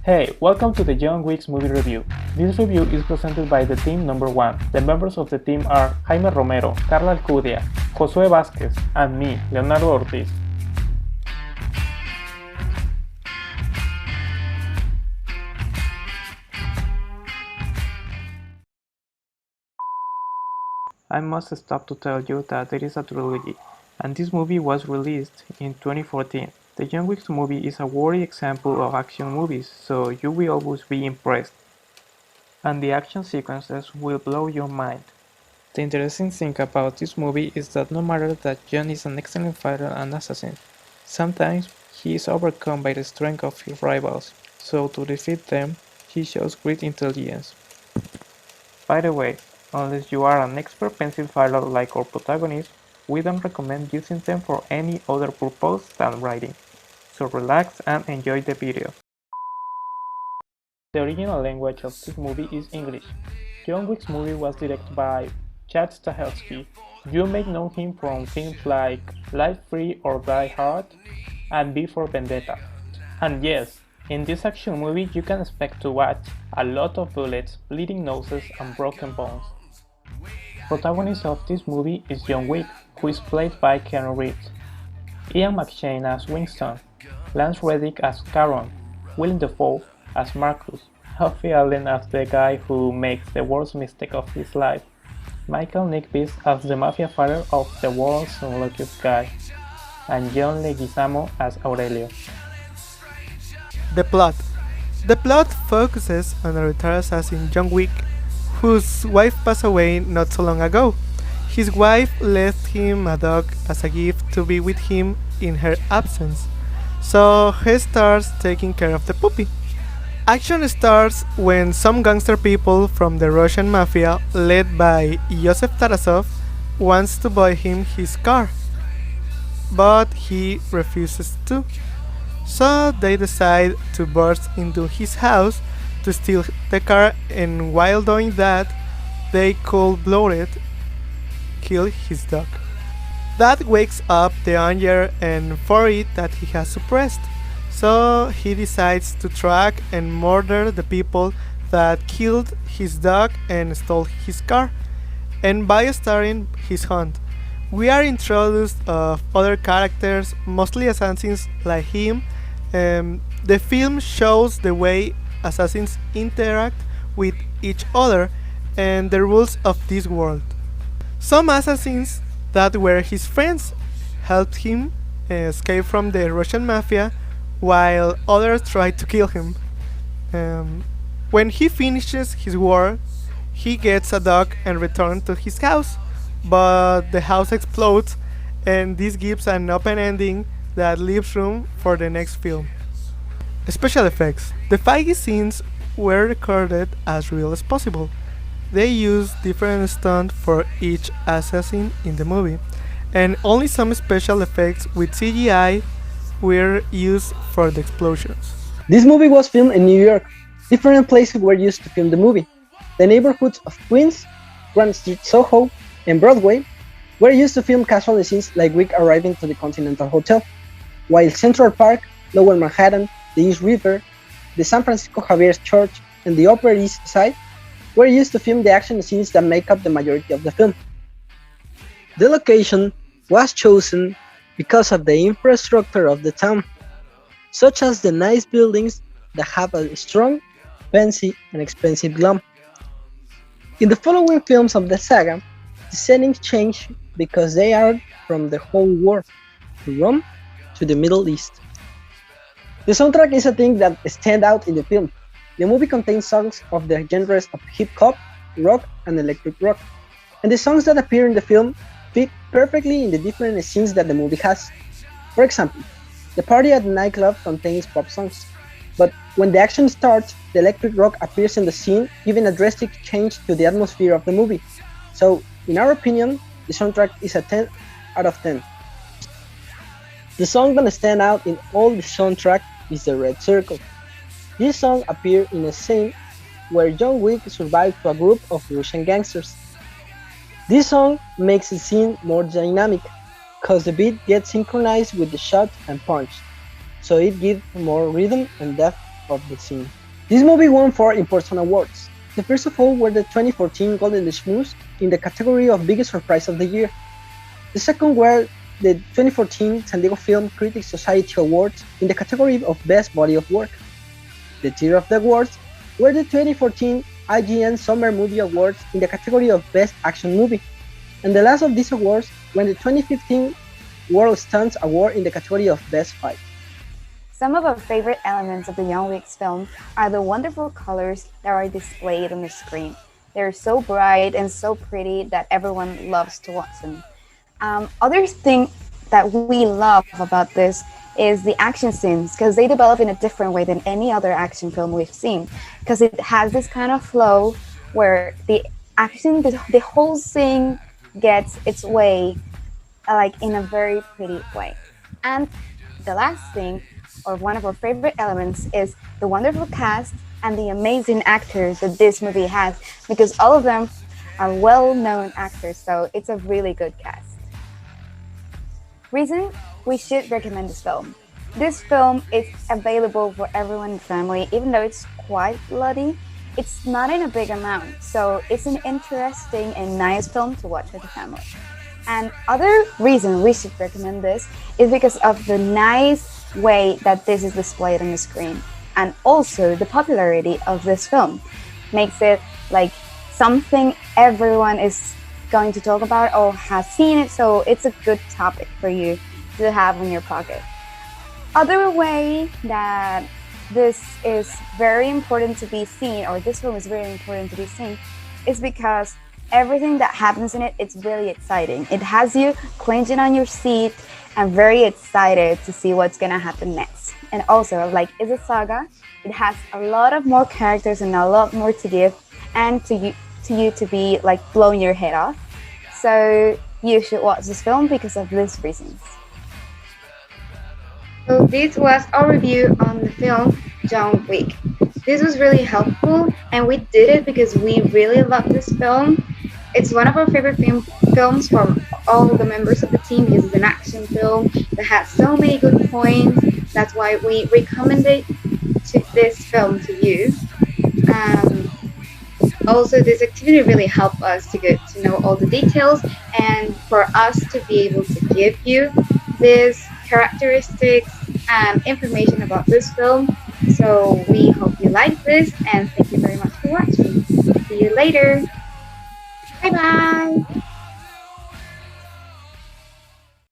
Hey, welcome to the John Wick's movie review. This review is presented by the team number 1. The members of the team are Jaime Romero, Carla Alcudia, Josué Vázquez, and me, Leonardo Ortiz. I must stop to tell you that there is a trilogy, and this movie was released in 2014. The John Wick movie is a worthy example of action movies, so you will always be impressed. And the action sequences will blow your mind. The interesting thing about this movie is that no matter that John is an excellent fighter and assassin, sometimes he is overcome by the strength of his rivals, so to defeat them, he shows great intelligence. By the way, unless you are an expert pencil fighter like our protagonist, we don't recommend using them for any other purpose than writing. So relax and enjoy the video. The original language of this movie is English. John Wick's movie was directed by Chad Stahelski. You may know him from films like Live Free or Die Hard and V for Vendetta. And yes, in this action movie you can expect to watch a lot of bullets, bleeding noses and broken bones. Protagonist of this movie is John Wick, who is played by Keanu Reeves, Ian McShane as Winston, Lance Reddick as Caron, Willem Dafoe as Marcus, Huffy Allen as the guy who makes the worst mistake of his life, Michael Nickbis as the mafia father of the world's unluckiest guy, and John Leguizamo as Aurelio. The plot. The plot focuses on a retired assassin, John Wick, whose wife passed away not so long ago. His wife left him a dog as a gift to be with him in her absence, so he starts taking care of the puppy. Action starts when some gangster people from the Russian mafia, led by Joseph Tarasov, wants to buy him his car, but he refuses to. So they decide to burst into his house to steal the car, and while doing that, they cold-blooded kill his dog. That wakes up the anger and fury that he has suppressed. So he decides to track and murder the people that killed his dog and stole his car. And by starting his hunt, we are introduced of other characters, mostly assassins like him. The film shows the way assassins interact with each other and the rules of this world. Some assassins that were his friends helped him escape from the Russian mafia, while others tried to kill him. When he finishes his work, he gets a dog and returns to his house, but the house explodes, and this gives an open ending that leaves room for the next film. Special effects. The fight scenes were recorded as real as possible. They used different stunts for each assassin in the movie, and only some special effects with CGI were used for the explosions. This movie was filmed in New York. Different places were used to film the movie. The neighborhoods of Queens, Grand Street, Soho, and Broadway were used to film casual scenes like Wick arriving to the Continental Hotel, while Central Park, Lower Manhattan, the East River, the San Francisco Javier's Church, and the Upper East Side were used to film the action scenes that make up the majority of the film. The location was chosen because of the infrastructure of the town, such as the nice buildings that have a strong, fancy, and expensive glam. In the following films of the saga, the settings change because they are from the whole world, from Rome to the Middle East. The soundtrack is a thing that stands out in the film. The movie contains songs of the genres of hip-hop, rock, and electric rock, and the songs that appear in the film fit perfectly in the different scenes that the movie has. For example, the party at the nightclub contains pop songs, but when the action starts, the electric rock appears in the scene, giving a drastic change to the atmosphere of the movie. So, in our opinion, the soundtrack is a 10 out of 10. The song that stands out in all the soundtrack is The Red Circle. This song appears in a scene where John Wick survived to a group of Russian gangsters. This song makes the scene more dynamic, cause the beat gets synchronized with the shot and punch, so it gives more rhythm and depth of the scene. This movie won four important awards. The first of all were the 2014 Golden Schmoes in the category of Biggest Surprise of the Year. The second were the 2014 San Diego Film Critics Society Awards in the category of Best Body of Work. The third of the awards were the 2014 IGN Summer Movie Awards in the category of Best Action Movie. And the last of these awards were the 2015 World Stunts Award in the category of Best Fight. Some of our favorite elements of the Young Wick's film are the wonderful colors that are displayed on the screen. They're so bright and so pretty that everyone loves to watch them. Other thing that we love about this is the action scenes, because they develop in a different way than any other action film we've seen, because it has this kind of flow where the action, the whole thing gets its way like in a very pretty way. And the last thing, or one of our favorite elements, is the wonderful cast and the amazing actors that this movie has, because all of them are well-known actors, so it's a really good cast. Reason we should recommend this film. This film is available for everyone in the family, even though it's quite bloody. It's not in a big amount, so it's an interesting and nice film to watch with the family. And other reason we should recommend this is because of the nice way that this is displayed on the screen, and also the popularity of this film makes it like something everyone is going to talk about or has seen it, so it's a good topic for you to have in your pocket. Other way that this is very important to be seen, or this film is very important to be seen, is because everything that happens in it, it's really exciting. It has you clenching on your seat and very excited to see what's gonna happen next. And also, like it's a saga, it has a lot of more characters and a lot more to give, and to you to be like blowing your head off. So you should watch this film because of these reasons. So this was our review on the film John Wick. This was really helpful, and we did it because we really love this film. It's one of our favorite films from all the members of the team because it's an action film that has so many good points. That's why we recommended this film to you. Also, this activity really helped us to get to know all the details and for us to be able to give you this characteristics and information about this film. So we hope you like this, and thank you very much for watching. See you later. Bye bye.